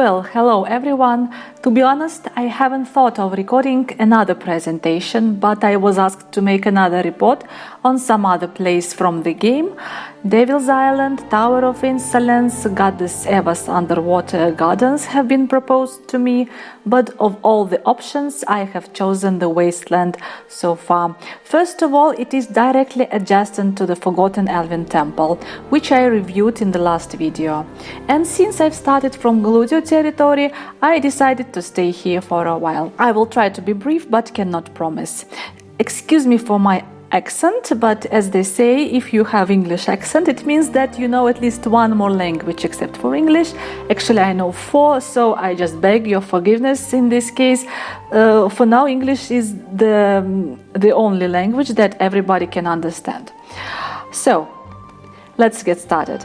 Well, hello everyone. To be honest, I haven't thought of recording another presentation, but I was asked to make another report on some other place from the game. Devil's Island, Tower of Insolence, Goddess Eva's underwater gardens have been proposed to me, but of all the options I have chosen the Wasteland so far. First of all, it is directly adjacent to the Forgotten Elven Temple, which I reviewed in the last video. And since I've started from Glujar territory, I decided to stay here for a while. I will try to be brief, but cannot promise. Excuse me for my accent, but as they say, if you have English accent, it means that you know at least one more language except for English. Actually, I know 4, so I just beg your forgiveness in this case. For now, English is the only language that everybody can understand. So, let's get started.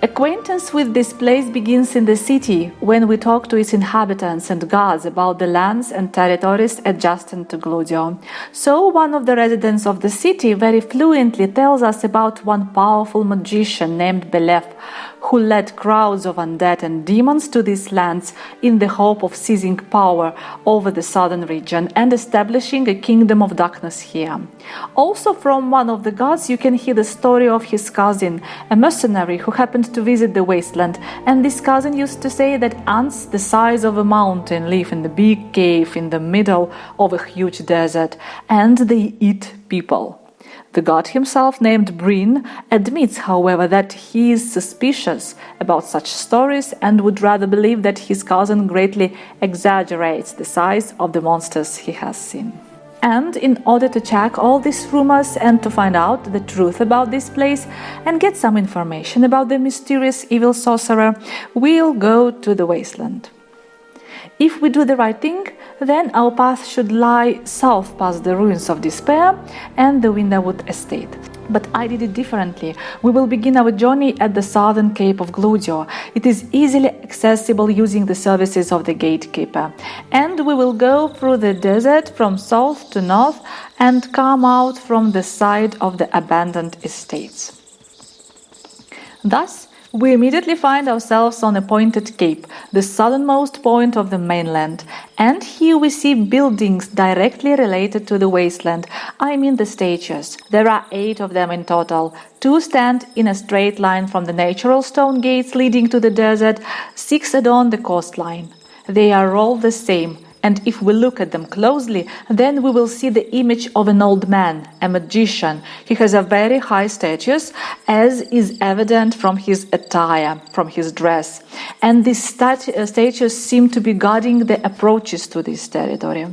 Acquaintance with this place begins in the city when we talk to its inhabitants and guards about the lands and territories adjacent to Glujar. So one of the residents of the city very fluently tells us about one powerful magician named Beleth, who led crowds of undead and demons to these lands in the hope of seizing power over the southern region and establishing a kingdom of darkness here. Also from one of the gods you can hear the story of his cousin, a mercenary who happened to visit the Wasteland, and this cousin used to say that ants the size of a mountain live in the big cave in the middle of a huge desert, and they eat people. The god himself, named Bryn, admits, however, that he is suspicious about such stories and would rather believe that his cousin greatly exaggerates the size of the monsters he has seen. And in order to check all these rumors and to find out the truth about this place and get some information about the mysterious evil sorcerer, we'll go to the Wasteland. If we do the right thing, then our path should lie south past the ruins of despair and the Windowwood estate. But I did it differently. We will begin our journey at the southern cape of Glujar. It is easily accessible using the services of the gatekeeper. And we will go through the desert from south to north and come out from the side of the abandoned estates. Thus, we immediately find ourselves on a pointed cape, the southernmost point of the mainland, and here we see buildings directly related to the Wasteland. I mean the statues. There are 8 of them in total. 2 stand in a straight line from the natural stone gates leading to the desert, 6 adorn the coastline. They are all the same. And if we look at them closely, then we will see the image of an old man, a magician. He has a very high status, as is evident from his attire, from his dress. And these statues seem to be guarding the approaches to this territory.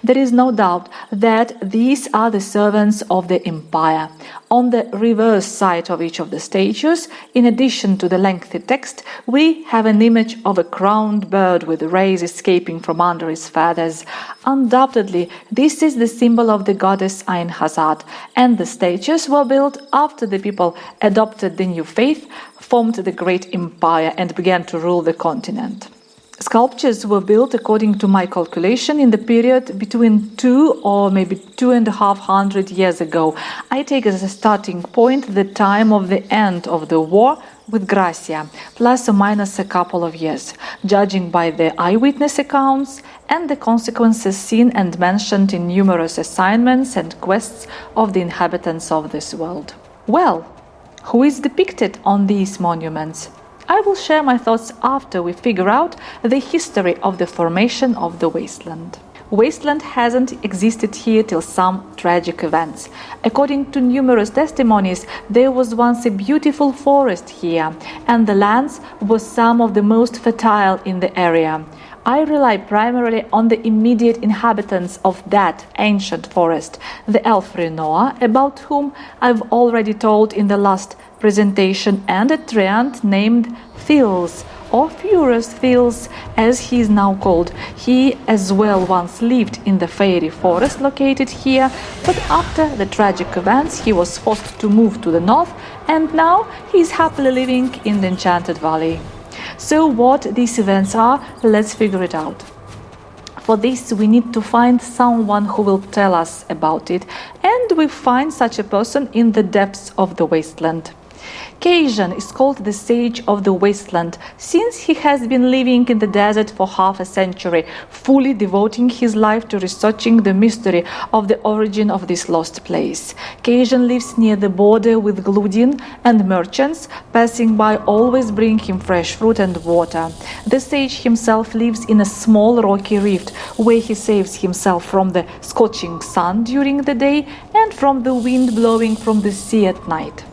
There is no doubt that these are the servants of the empire. On the reverse side of each of the statues, in addition to the lengthy text, we have an image of a crowned bird with rays escaping from under its feathers. Undoubtedly, this is the symbol of the goddess Ain-Hazad, and the statues were built after the people adopted the new faith, formed the great empire, and began to rule the continent. Sculptures were built, according to my calculation, in the period between 2 or maybe 2,500 years ago. I take as a starting point the time of the end of the war with Gracia, plus or minus a couple of years, judging by the eyewitness accounts and the consequences seen and mentioned in numerous assignments and quests of the inhabitants of this world. Well, who is depicted on these monuments? I will share my thoughts after we figure out the history of the formation of the Wasteland. Wasteland hasn't existed here till some tragic events. According to numerous testimonies, there was once a beautiful forest here, and the lands were some of the most fertile in the area. I rely primarily on the immediate inhabitants of that ancient forest, the Elfri Noah, about whom I've already told in the last presentation, and a treant named Thils, or Furious Thils, as he is now called. He as well once lived in the fairy forest located here, but after the tragic events he was forced to move to the north, and now he is happily living in the Enchanted Valley. So what these events are, let's figure it out. For this we need to find someone who will tell us about it, and we find such a person in the depths of the Wasteland. Cajun is called the Sage of the Wasteland, since he has been living in the desert for half a century, fully devoting his life to researching the mystery of the origin of this lost place. Cajun lives near the border with Glujar, and merchants passing by always bring him fresh fruit and water. The sage himself lives in a small rocky rift, where he saves himself from the scorching sun during the day and from the wind blowing from the sea at night.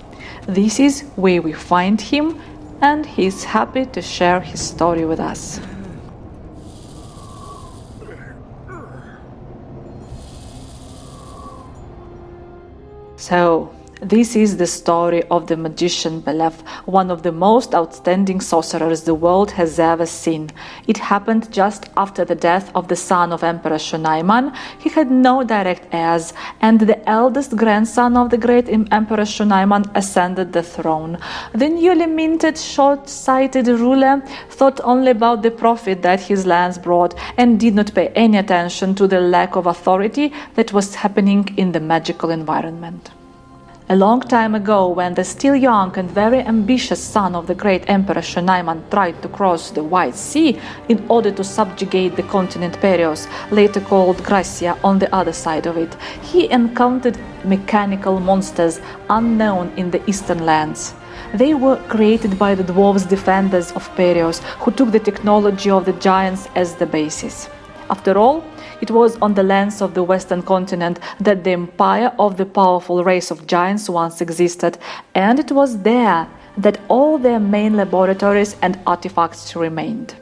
This is where we find him, and he is happy to share his story with us. So, this is the story of the magician Beleth, one of the most outstanding sorcerers the world has ever seen. It happened just after the death of the son of Emperor Shunaiman. He had no direct heirs, and the eldest grandson of the great Emperor Shunaiman ascended the throne. The newly minted, short-sighted ruler thought only about the profit that his lands brought and did not pay any attention to the lack of authority that was happening in the magical environment. A long time ago, when the still young and very ambitious son of the great Emperor Shunaiman tried to cross the White Sea in order to subjugate the continent Perios, later called Gracia, on the other side of it, he encountered mechanical monsters unknown in the eastern lands. They were created by the dwarves defenders of Perios, who took the technology of the giants as the basis. After all, it was on the lands of the western continent that the empire of the powerful race of giants once existed, and it was there that all their main laboratories and artifacts remained.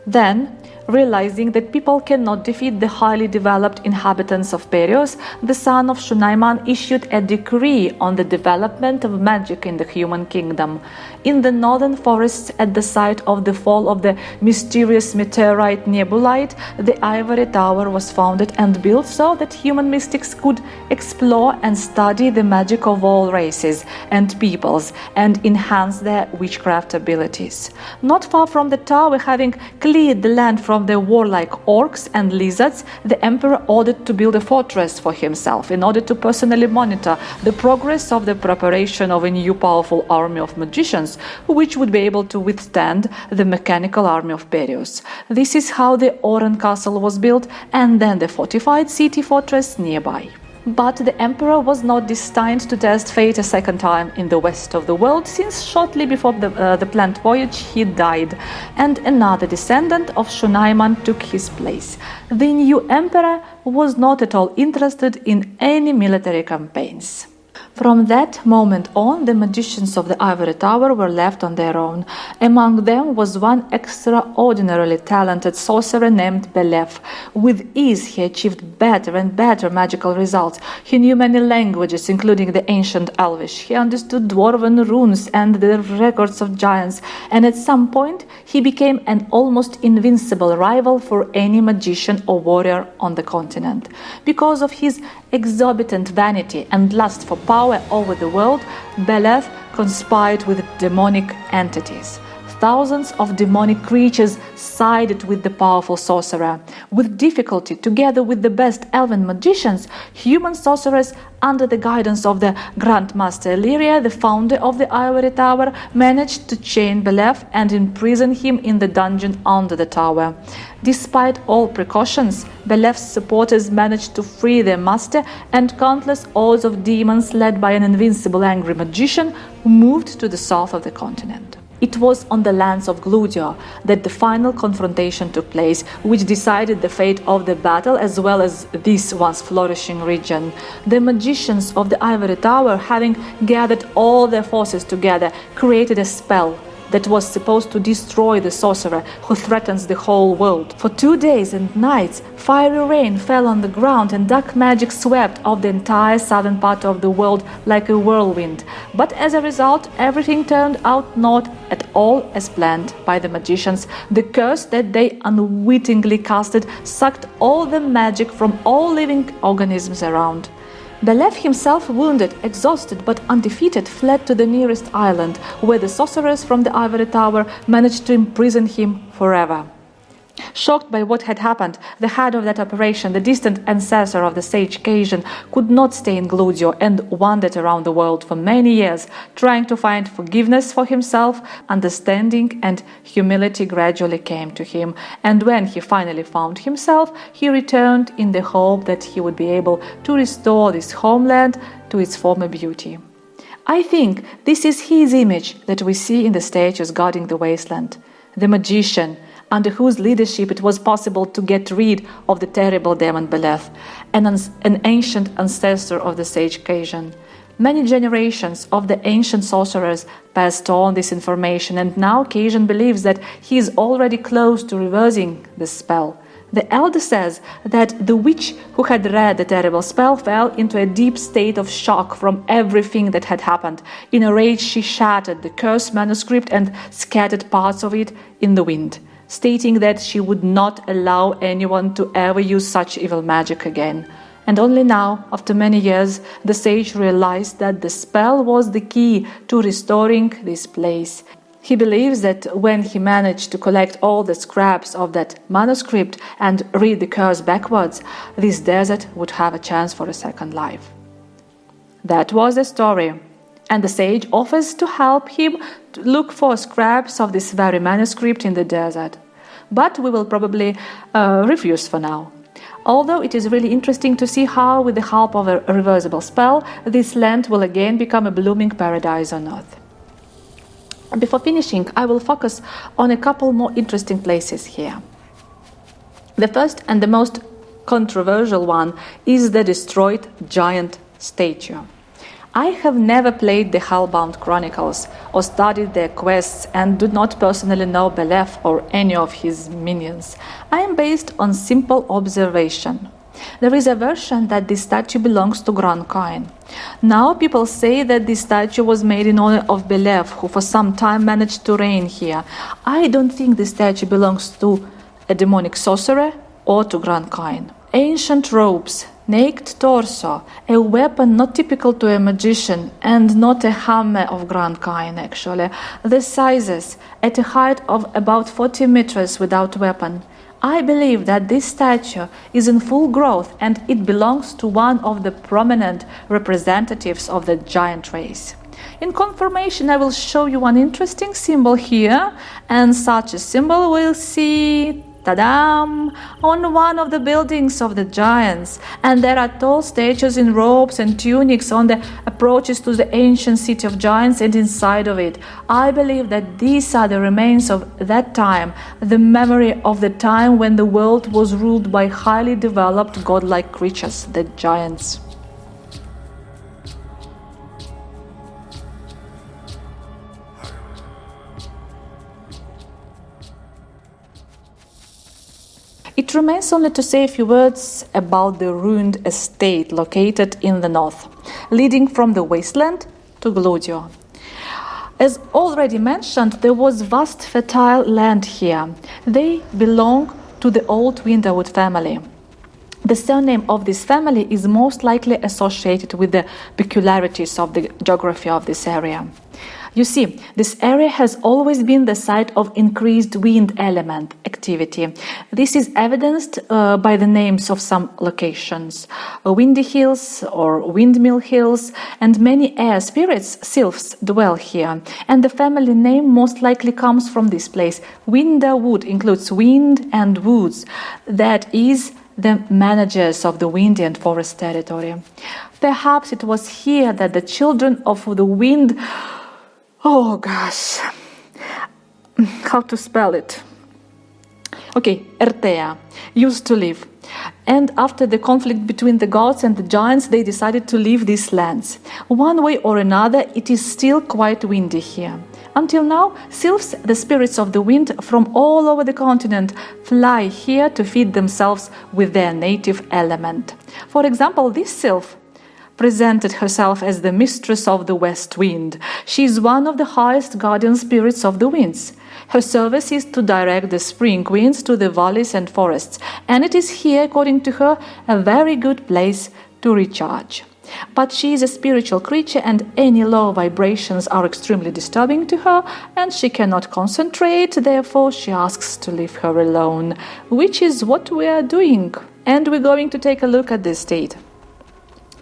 Then, realizing that people cannot defeat the highly developed inhabitants of Perios, the son of Shunaiman issued a decree on the development of magic in the human kingdom. In the northern forests, at the site of the fall of the mysterious meteorite nebulite, the Ivory Tower was founded and built so that human mystics could explore and study the magic of all races and peoples and enhance their witchcraft abilities. Not far from the tower, having cleared the land from the warlike orcs and lizards, the emperor ordered to build a fortress for himself in order to personally monitor the progress of the preparation of a new powerful army of magicians, which would be able to withstand the mechanical army of Perios. This is how the Oran castle was built, and then the fortified city fortress nearby. But the emperor was not destined to test fate a second time in the west of the world, since shortly before the planned voyage he died, and another descendant of Shunaiman took his place. The new emperor was not at all interested in any military campaigns. From that moment on, the magicians of the Ivory Tower were left on their own. Among them was one extraordinarily talented sorcerer named Beleth. With ease he achieved better and better magical results. He knew many languages, including the ancient Elvish. He understood dwarven runes and the records of giants, and at some point he became an almost invincible rival for any magician or warrior on the continent. Because of his exorbitant vanity and lust for power over the world, Beleth conspired with demonic entities. Thousands of demonic creatures sided with the powerful sorcerer. With difficulty, together with the best elven magicians, human sorcerers, under the guidance of the Grand Master Illyria, the founder of the Ivory Tower, managed to chain Beleth and imprison him in the dungeon under the tower. Despite all precautions, Beleth's supporters managed to free their master, and countless hordes of demons led by an invincible angry magician moved to the south of the continent. It was on the lands of Glujar that the final confrontation took place, which decided the fate of the battle as well as this once flourishing region. The magicians of the Ivory Tower, having gathered all their forces together, created a spell that was supposed to destroy the sorcerer who threatens the whole world. For 2 days and nights, fiery rain fell on the ground and dark magic swept off the entire southern part of the world like a whirlwind. But as a result, everything turned out not at all as planned by the magicians. The curse that they unwittingly casted sucked all the magic from all living organisms around. Beleth himself, wounded, exhausted but undefeated, fled to the nearest island, where the sorcerers from the Ivory Tower managed to imprison him forever. Shocked by what had happened, the head of that operation, the distant ancestor of the sage Cajun, could not stay in Glujar and wandered around the world for many years, trying to find forgiveness for himself. Understanding and humility gradually came to him, and when he finally found himself, he returned in the hope that he would be able to restore this homeland to its former beauty. I think this is his image that we see in the statues guarding the wasteland, the magician, under whose leadership it was possible to get rid of the terrible demon Beleth, an ancient ancestor of the sage Cajun. Many generations of the ancient sorcerers passed on this information, and now Cajun believes that he is already close to reversing the spell. The elder says that the witch who had read the terrible spell fell into a deep state of shock from everything that had happened. In a rage, she shattered the cursed manuscript and scattered parts of it in the wind, stating that she would not allow anyone to ever use such evil magic again. And only now, after many years, the sage realized that the spell was the key to restoring this place. He believes that when he managed to collect all the scraps of that manuscript and read the curse backwards, this desert would have a chance for a second life. That was the story, and the sage offers to help him to look for scraps of this very manuscript in the desert. But we will probably refuse for now. Although it is really interesting to see how, with the help of a reversible spell, this land will again become a blooming paradise on earth. Before finishing, I will focus on a couple more interesting places here. The first and the most controversial one is the destroyed giant statue. I have never played the Hellbound Chronicles or studied their quests and do not personally know Beleth or any of his minions. I am based on simple observation. There is a version that this statue belongs to Grancoin. Now people say that this statue was made in honor of Beleth, who for some time managed to reign here. I don't think the statue belongs to a demonic sorcerer or to Grancoin. Ancient robes, naked torso, a weapon not typical to a magician and not a hammer of Grancoin actually. The sizes, at a height of about 40 meters without weapon. I believe that this statue is in full growth and it belongs to one of the prominent representatives of the giant race. In confirmation, I will show you one interesting symbol here, and such a symbol we'll see, ta-dam, on one of the buildings of the giants. And there are tall statues in robes and tunics on the approaches to the ancient city of giants and inside of it. I believe that these are the remains of that time, the memory of the time when the world was ruled by highly developed godlike creatures, the giants. It remains only to say a few words about the ruined estate located in the north, leading from the Wasteland to Glujar. As already mentioned, there was vast fertile land here. They belong to the old Windowwood family. The surname of this family is most likely associated with the peculiarities of the geography of this area. You see, this area has always been the site of increased wind element activity. This is evidenced by the names of some locations. Windy Hills or Windmill Hills, and many air spirits, sylphs, dwell here. And the family name most likely comes from this place. Windowwood includes wind and woods. That is, the managers of the windy and forest territory. Perhaps it was here that the children of the wind... Oh gosh, how to spell it? Okay, Ertea used to live. And after the conflict between the gods and the giants, they decided to leave these lands. One way or another, it is still quite windy here. Until now, sylphs, the spirits of the wind from all over the continent, fly here to feed themselves with their native element. For example, this sylph presented herself as the mistress of the west wind. She is one of the highest guardian spirits of the winds. Her service is to direct the spring winds to the valleys and forests, and it is here, according to her, a very good place to recharge. But she is a spiritual creature and any low vibrations are extremely disturbing to her and she cannot concentrate, therefore she asks to leave her alone, which is what we are doing. And we're going to take a look at this state.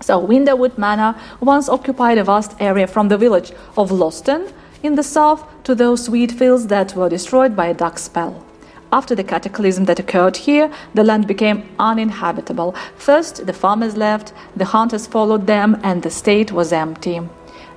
So Windowwood Manor once occupied a vast area from the village of Loston in the south to those wheat fields that were destroyed by a dark spell. After the cataclysm that occurred here, the land became uninhabitable. First, the farmers left, the hunters followed them, and the state was empty.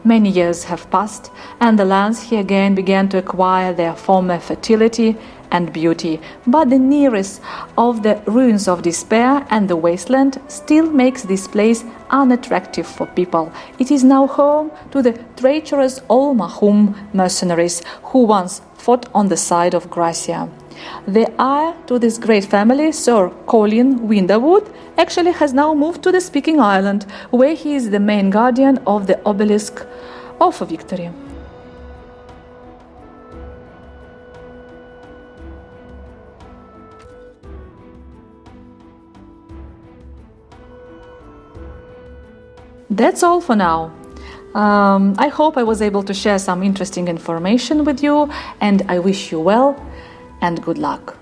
Many years have passed, and the lands here again began to acquire their former fertility and beauty. But the nearest of the ruins of despair and the wasteland still makes this place unattractive for people. It is now home to the treacherous Al-Mahum mercenaries who once fought on the side of Gracia. The heir to this great family, Sir Colin Windowwood, actually has now moved to the Speaking Island, where he is the main guardian of the obelisk of victory. That's all for now. I hope I was able to share some interesting information with you, and I wish you well and good luck.